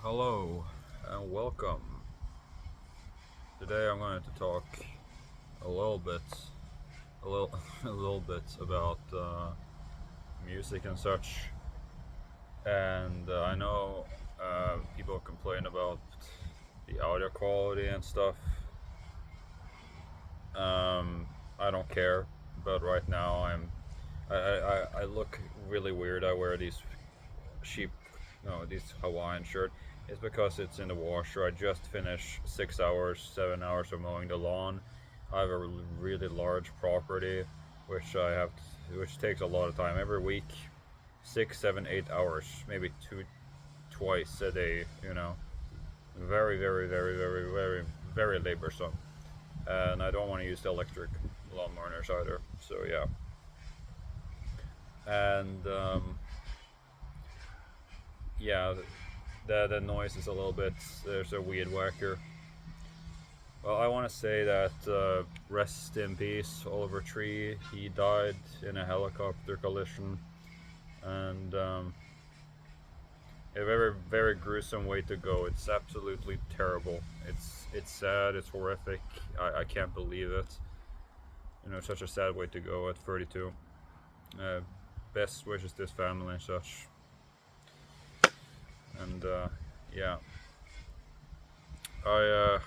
Hello and welcome. Today I'm going to talk a little bit, a little, a little bit about music and such. And I know people complain about the audio quality and stuff. I don't care, but right now I look really weird. I wear these sheep, no, these Hawaiian shirt. It's because it's in the washer. I just finished 6 hours, 7 hours of mowing the lawn. I have a really large property, which takes a lot of time every week, 6, 7, 8 hours, maybe twice a day. Very, very, very, very, very, very laborsome, and I don't want to use the electric lawnmowers either. So yeah, and yeah, the noise is a little bit. There's a weed whacker. Well, I want to say that rest in peace, Oliver Tree. He died in a helicopter collision, and a very very gruesome way to go. It's absolutely terrible. It's sad. It's horrific. I can't believe it. Such a sad way to go at 32. Uh, Best wishes to his family and such. And yeah, I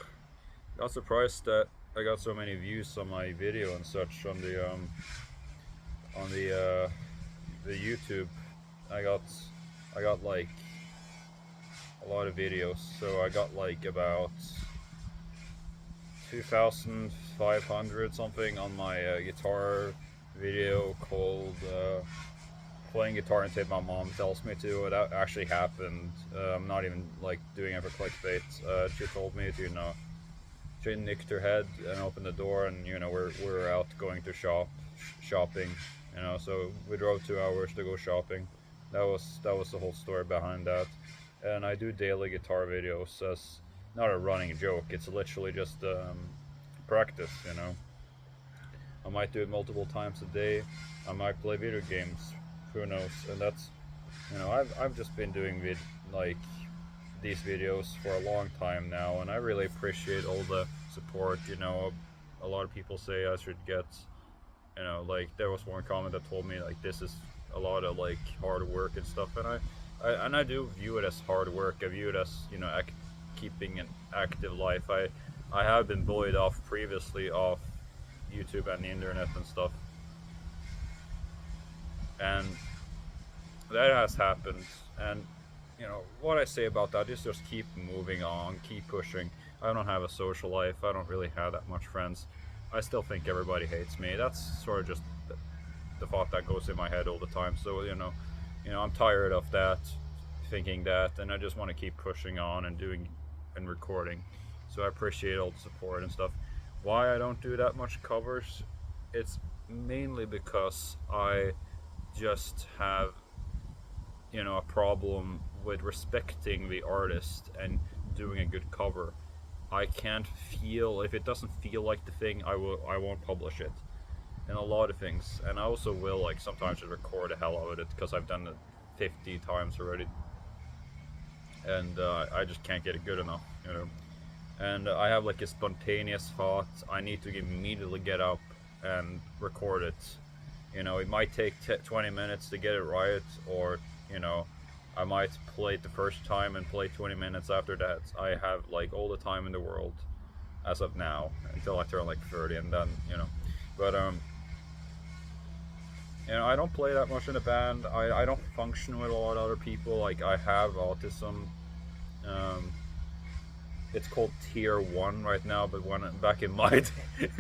got surprised that I got so many views on my video and such on the YouTube. I got I got like a lot of videos, so I got like about 2,500 something on my guitar video called playing guitar and tape my mom tells me to. That actually happened. I'm not even like doing it for clickbait. She told me to, she nicked her head and opened the door, and we're out going to shopping. So we drove 2 hours to go shopping. That was the whole story behind that. And I do daily guitar videos as not a running joke. It's literally just practice. I might do it multiple times a day. I might play video games. Who knows? And that's, I've just been doing like these videos for a long time now, and I really appreciate all the support. A lot of people say I should get, like there was one comment that told me like this is a lot of like hard work and stuff, and I do view it as hard work. I view it as keeping an active life. I have been bullied off previously off YouTube and the internet and stuff, and that has happened. And what I say about that is just keep moving on, keep pushing. I don't have a social life. I don't really have that much friends. I still think everybody hates me. That's sort of just the thought that goes in my head all the time. So I'm tired of that, thinking that, and I just want to keep pushing on and doing and recording. So I appreciate all the support and stuff. Why I don't do that much covers, it's mainly because I just have a problem with respecting the artist and doing a good cover. I can't feel if it doesn't feel like the thing, I won't publish it. And a lot of things, and I also will like sometimes just record the hell out of it because I've done it 50 times already, and I just can't get it good enough. And I have like a spontaneous thought. I need to immediately get up and record it. It might take 20 minutes to get it right, or I might play it the first time and play 20 minutes after that. I have like all the time in the world as of now until I turn like 30, and then but I don't play that much in a band. I don't function with a lot of other people. Like I have autism. It's called tier 1 right now, but back in my day it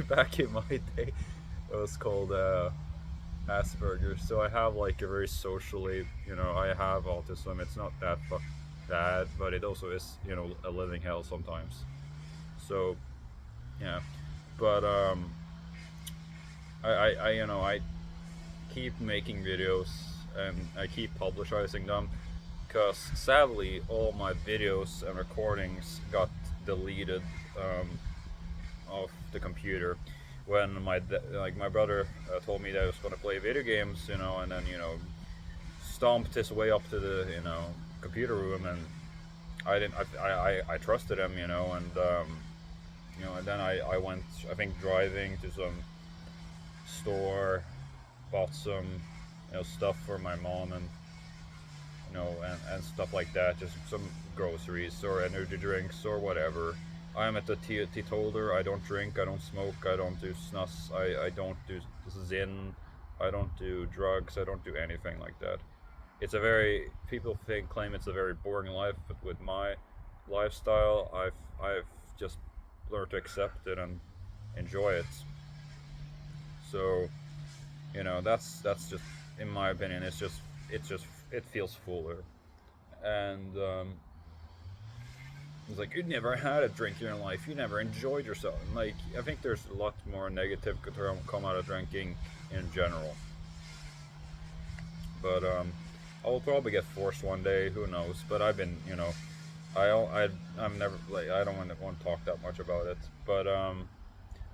was called Asperger's. So I have like a very socially, I have autism. It's not that bad, but it also is, a living hell sometimes. So yeah, but I keep making videos and I keep publicizing them, because sadly all my videos and recordings got deleted off the computer when my brother told me that I was going to play video games, and then stomped his way up to the computer room and I didn't I trusted him, and and then I went, I think, driving to some store, bought some stuff for my mom, and and stuff like that, just some groceries or energy drinks or whatever. I'm at the teetotaler. I don't drink. I don't smoke. I don't do snus. I don't do zin. I don't do drugs. I don't do anything like that. It's a very people think claim it's a very boring life, but with my lifestyle, I've just learned to accept it and enjoy it. So that's just, in my opinion, it feels fuller. And it's like, you never had a drink in your life, you never enjoyed yourself. And, like, I think there's a lot more negative could come out of drinking in general. But I will probably get forced one day, who knows. But I've been, I'm never, like, I don't want to talk that much about it. But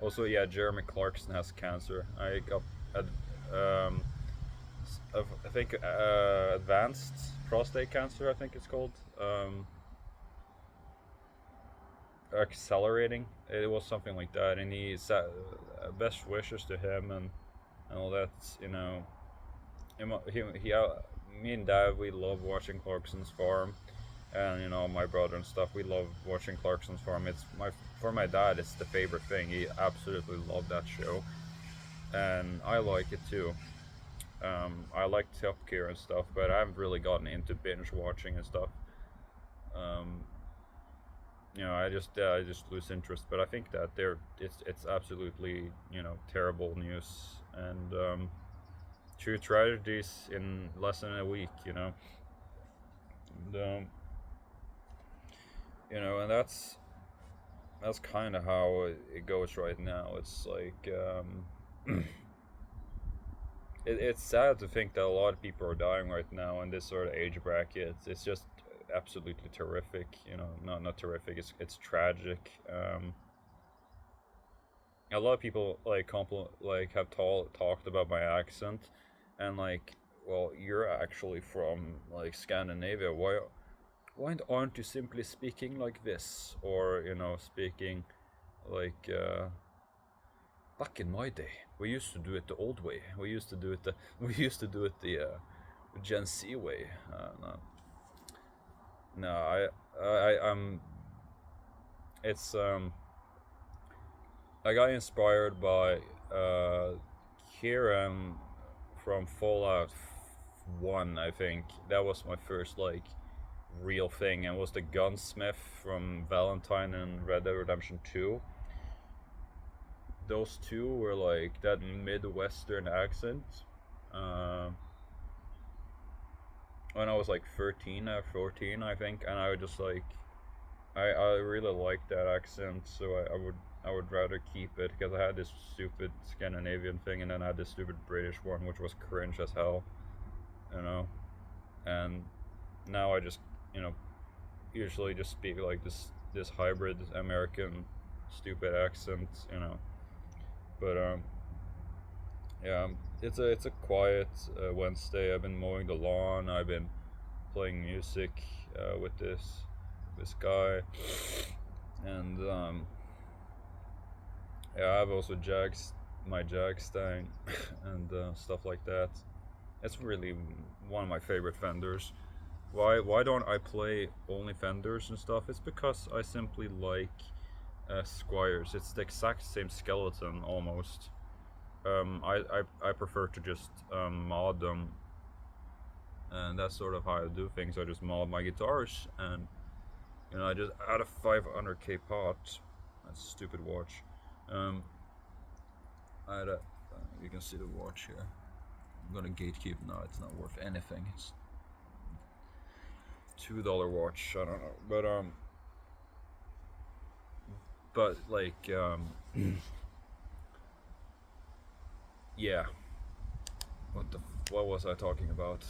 also, yeah, Jeremy Clarkson has cancer. I got um I think advanced prostate cancer, I think it's called. Accelerating. It was something like that, and he said best wishes to him, and all that. Me and Dad, we love watching Clarkson's Farm, and my brother and stuff. We love watching Clarkson's Farm. It's for my dad. It's the favorite thing. He absolutely loved that show, and I like it too. I like Top Gear and stuff, but I haven't really gotten into binge watching and stuff. Um, I just lose interest. But I think that it's absolutely terrible news, and true tragedies in less than a week. And, and that's kind of how it goes right now. It's like it's sad to think that a lot of people are dying right now in this sort of age bracket. It's just absolutely terrific. Not terrific. It's tragic. A lot of people have talked about my accent, and like, well, you're actually from like Scandinavia. Why aren't you simply speaking like this, or speaking like back in my day? We used to do it the old way. We used to do it the Gen Z way. No, no, I'm. It's I got inspired by Kieran from Fallout One. I think that was my first like real thing, and was the gunsmith from Valentine and Red Dead Redemption 2. Those two were like that Midwestern accent. Uh, when I was like 13 or 14, I think, and I would just like, I really liked that accent, so I would rather keep it, because I had this stupid Scandinavian thing, and then I had this stupid British one, which was cringe as hell, you know. And now I just, usually just speak like this hybrid American stupid accent, But yeah, it's a quiet Wednesday. I've been mowing the lawn. I've been playing music with this guy, and yeah, I have also my Jag Stang, and stuff like that. It's really one of my favorite Fenders. Why don't I play only Fenders and stuff? It's because I simply like Squires. It's the exact same skeleton almost. I prefer to just mod them, and that's sort of how I do things. I just mod my guitars, and I just add a 500k pot. That's a stupid watch. I had a you can see the watch here. I'm gonna gatekeep now. It's not worth anything. It's $2 watch. I don't know, but like yeah. What was I talking about?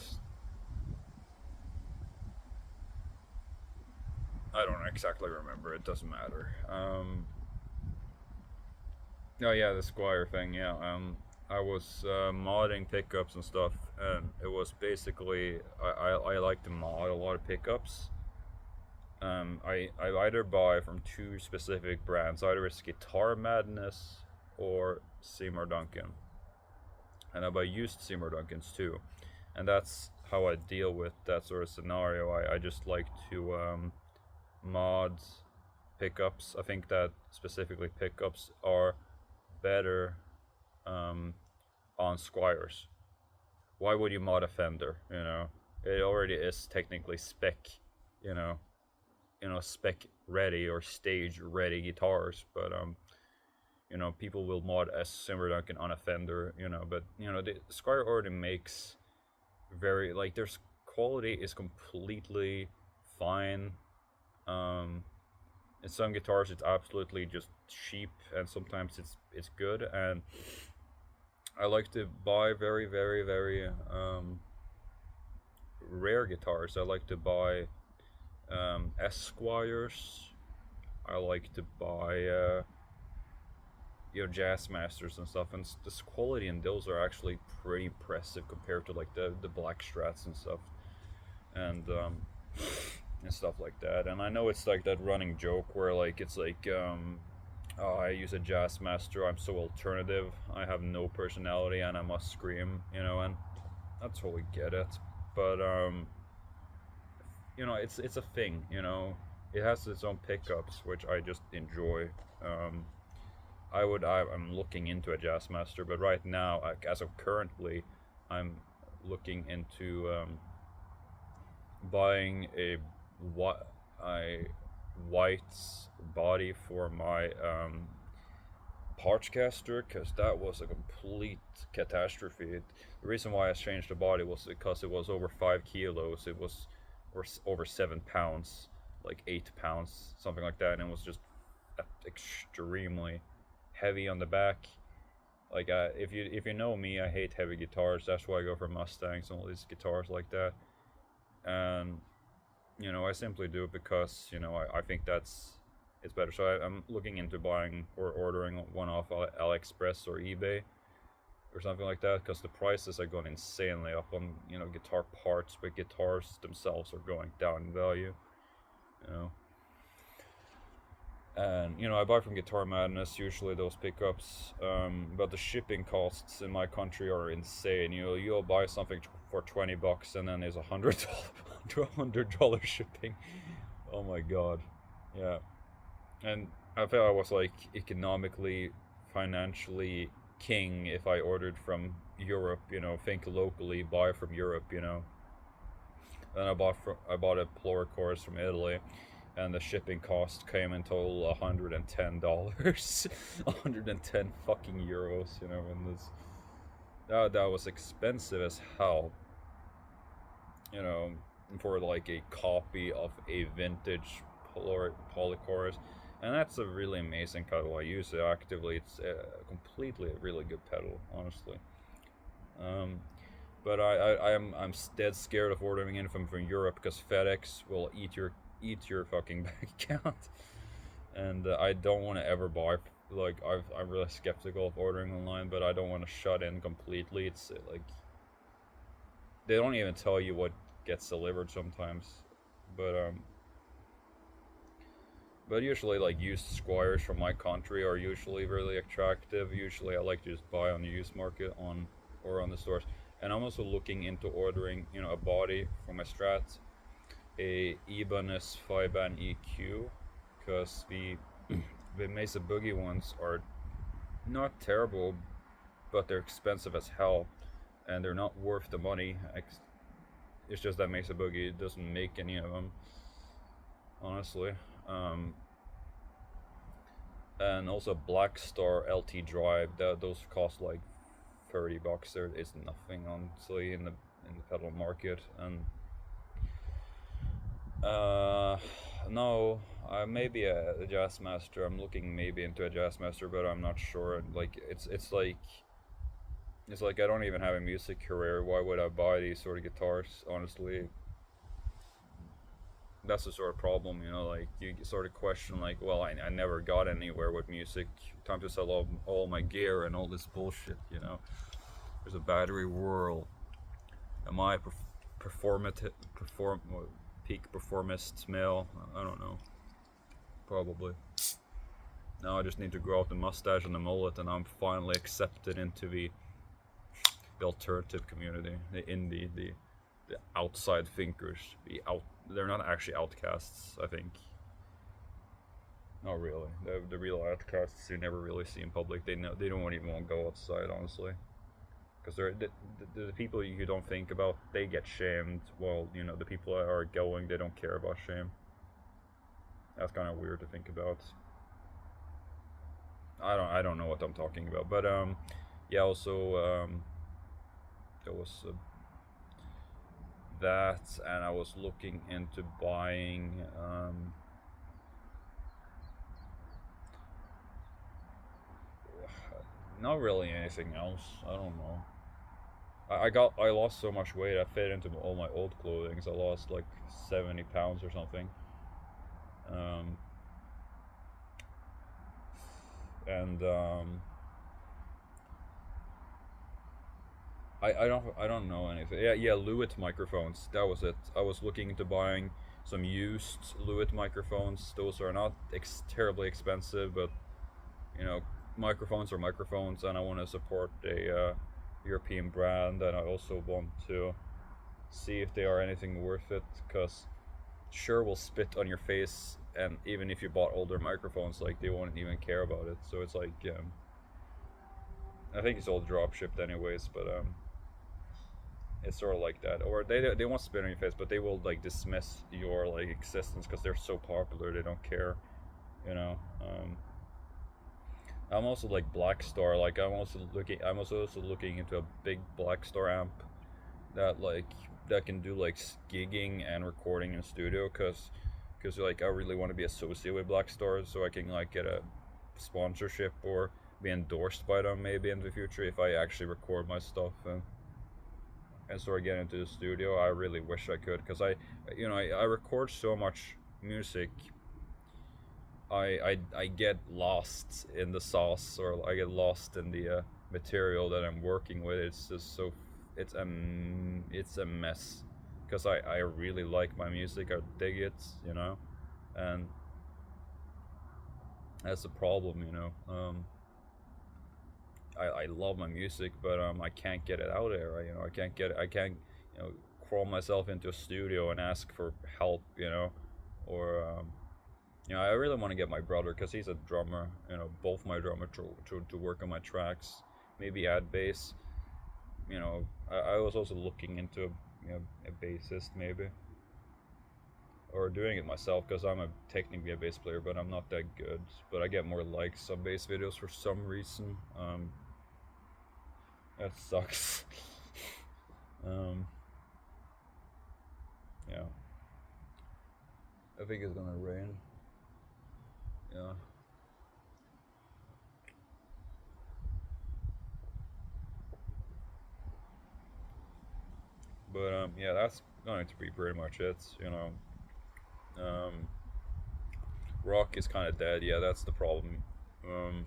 I don't exactly remember. It doesn't matter. Oh yeah, the Squire thing. Yeah. I was modding pickups and stuff, and it was basically I like to mod a lot of pickups, I either buy from two specific brands. Either it's Guitar Madness or Seymour Duncan, and I buy used Seymour Duncans too, and that's how I deal with that sort of scenario. I just like to mod pickups. I think that specifically pickups are better um, on Squires. Why would you mod a Fender? You know, it already is technically spec. You know, spec ready or stage ready guitars, but people will mod a Seymour Duncan on a Fender. But the Squire already makes very like their quality is completely fine. Um, in some guitars, it's absolutely just cheap, and sometimes it's good. And I like to buy very, very, very rare guitars. I like to buy Esquires. I like to buy Jazz Masters and stuff, and this quality in those are actually pretty impressive compared to like the Black Strats and stuff, and stuff like that. And I know it's like that running joke where like it's like oh, I use a Jazz Master, I'm so alternative, I have no personality, and I must scream, and I totally get it. But it's a thing, it has its own pickups, which I just enjoy. I'm looking into a Jazz Master, but right now, like, as of currently, I'm looking into buying a white body for my Parchcaster, because that was a complete catastrophe. The reason why I changed the body was because it was over 5 kilos. It was over 7 pounds, like 8 pounds, something like that, and it was just extremely heavy on the back. Like if you know me, I hate heavy guitars. That's why I go for Mustangs and all these guitars like that. And I simply do it because I think it's better. So I'm looking into buying or ordering one off AliExpress or eBay or something like that, because the prices are going insanely up on guitar parts, but guitars themselves are going down in value. You know. And I buy from Guitar Madness usually those pickups, but the shipping costs in my country are insane. You'll buy something for $20 and then there's $100 shipping. Oh my god, yeah. And I felt I was like economically, financially king if I ordered from Europe. Think locally, buy from Europe. Then I bought a Plurichorus from Italy, and the shipping cost came in total $110. 110 fucking euros, and this that was expensive as hell. For like a copy of a vintage Polychorus, and that's a really amazing pedal. I use it actively. It's completely a really good pedal, honestly. But I'm dead scared of ordering anything from Europe, because FedEx will eat your fucking bank account, and I don't want to ever buy. Like I'm really skeptical of ordering online, but I don't want to shut in completely. It's like they don't even tell you what gets delivered sometimes, but usually like used Squires from my country are usually really attractive. Usually I like to just buy on the used market or on the stores. And I'm also looking into ordering a body for my Strat, a Ibanez 5-band EQ, because the Mesa Boogie ones are not terrible, but they're expensive as hell, and they're not worth the money. It's just that Mesa Boogie doesn't make any of them, honestly. And also Black Star LT Drive, those cost like $30. There is nothing, honestly, in the pedal market. And no, maybe a Jazz Master. I'm looking maybe into a Jazz Master, but I'm not sure. Like it's like I don't even have a music career. Why would I buy these sort of guitars? Honestly, that's the sort of problem. Like you sort of question, like, well, I never got anywhere with music. Time to sell all my gear and all this bullshit. There's a battery whirl. Am I peak performist male. I don't know. Probably. Now I just need to grow out the mustache and the mullet, and I'm finally accepted into the alternative community, the indie, the outside thinkers. They're not actually outcasts, I think. Not really. The real outcasts you never really see in public. They don't even want to go outside, honestly, because they're the people you don't think about. They get shamed. While the people that are going, they don't care about shame. That's kind of weird to think about. I don't know what I'm talking about, but yeah. Also, there was that, and I was looking into buying not really anything else. I don't know. I lost so much weight. I fit into all my old clothing. So I lost like 70 pounds or something. Um, and I don't know anything. Yeah, Lewitt microphones. That was it. I was looking into buying some used Lewitt microphones. Those are not terribly expensive, but you know, microphones are microphones, and I want to support a European brand, and I also want to see if they are anything worth it. Because sure, we'll spit on your face, and even if you bought older microphones, like they won't even care about it. So it's like, I think it's all drop shipped anyways, but it's sort of like that. Or they won't spit on your face, but they will like dismiss your like existence because they're so popular. They don't care, you know. I'm also like Black Star. Like I'm also looking into a big Black Star amp that can do like gigging and recording in studio. Cause like I really want to be associated with Black Star, so I can like get a sponsorship or be endorsed by them maybe in the future if I actually record my stuff and start getting into the studio. I really wish I could, because I record so much music. I get lost in the sauce, or I get lost in the material that I'm working with. It's just so it's a mess, because I really like my music. I dig it, and that's the problem. I love my music, but I can't get it out there. I can't crawl myself into a studio and ask for help. Or I really want to get my brother, because he's a drummer. Both my drummer to work on my tracks. Maybe add bass. I was also looking into a bassist maybe, or doing it myself, because I'm technically a bass player, but I'm not that good. But I get more likes on bass videos for some reason. That sucks. um, yeah, I think it's gonna rain. Yeah. But yeah, that's going to be pretty much it. Um, rock is kind of dead. Yeah, that's the problem. Um,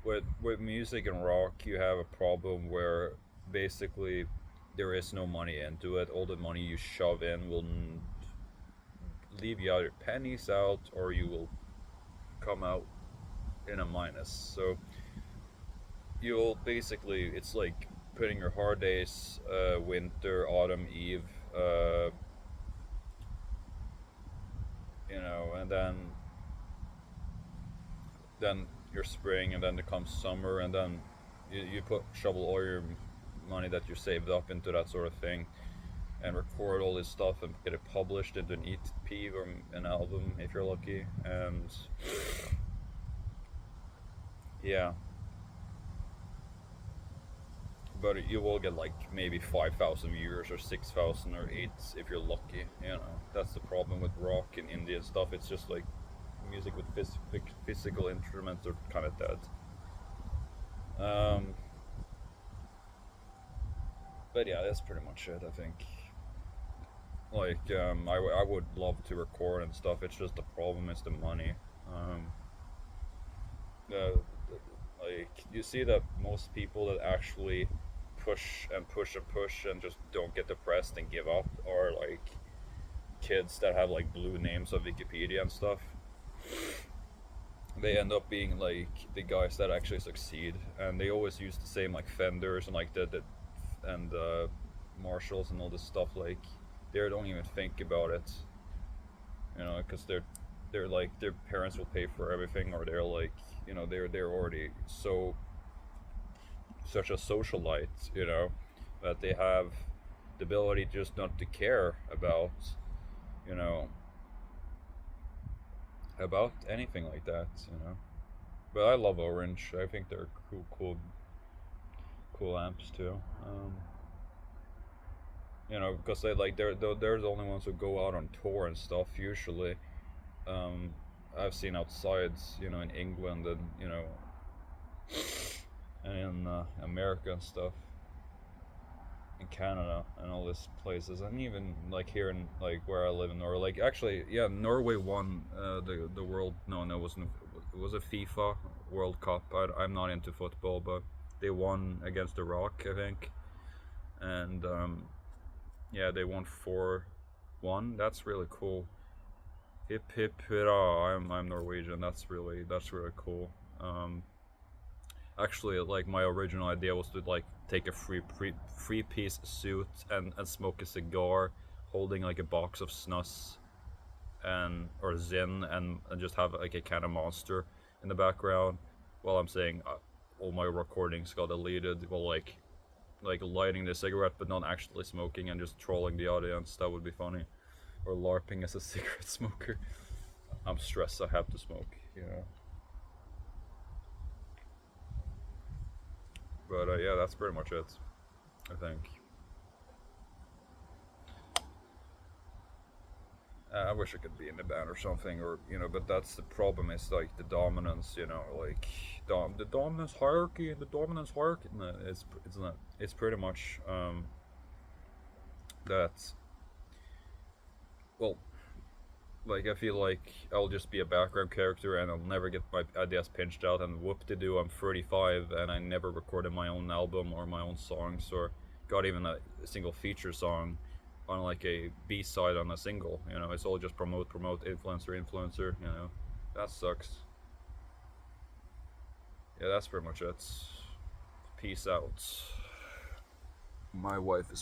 with music and rock, you have a problem where basically there is no money into it. All the money you shove in will leave you either pennies out, or you will come out in a minus. So you'll basically, it's like putting your hard days, winter, autumn, eve, and then your spring, and then there comes summer, and then you put shovel all your money that you saved up into that sort of thing, and record all this stuff and get it published into an EP or an album if you're lucky. And yeah, but you will get like maybe 5,000 viewers, or 6,000, or 8 if you're lucky. That's the problem with rock and indie and stuff. It's just like music with physical instruments are kind of dead. um, but yeah, that's pretty much it, I think. Like, I would love to record and stuff. It's just the problem is the money. um, the, like, you see that most people that actually push and push and push and just don't get depressed and give up are like kids that have like blue names of Wikipedia and stuff, they end up being like the guys that actually succeed, and they always use the same like fenders and like the and marshals and all this stuff. Like they don't even think about it, because they're like their parents will pay for everything, or they're like they're already such a socialite, that they have the ability just not to care you know about anything like that. But I love Orange. I think they're cool amps too. Because they're the only ones who go out on tour and stuff usually. Um, I've seen outsides, in England and and in America and stuff, in Canada and all these places, and even like here in like where I live in Norway. Like actually, yeah, Norway won the world. No, no, it was a FIFA World Cup. I'm not into football, but they won against Iraq, I think, and yeah, they won 4-1. That's really cool. Hip hip hurrah! I'm Norwegian. That's really cool. Um, Actually, like my original idea was to like take a free piece suit and smoke a cigar, holding like a box of snus and or zin, and just have like a can of monster in the background while I'm saying all my recordings got deleted. While like lighting the cigarette but not actually smoking and just trolling the audience. That would be funny. Or LARPing as a cigarette smoker. I'm stressed. I have to smoke. But yeah, that's pretty much it. I think. I wish I could be in the band or something, or but that's the problem. Is like the dominance, like the dominance hierarchy and the dominance hierarchy. No, it's not. It's pretty much that. Well, like I feel like I'll just be a background character and I'll never get my ideas pinched out. And whoop de doo, I'm 35 and I never recorded my own album or my own songs or got even a single feature song on like a B side on a single. It's all just promote, influencer. That sucks. Yeah, that's pretty much it. Peace out. My wife is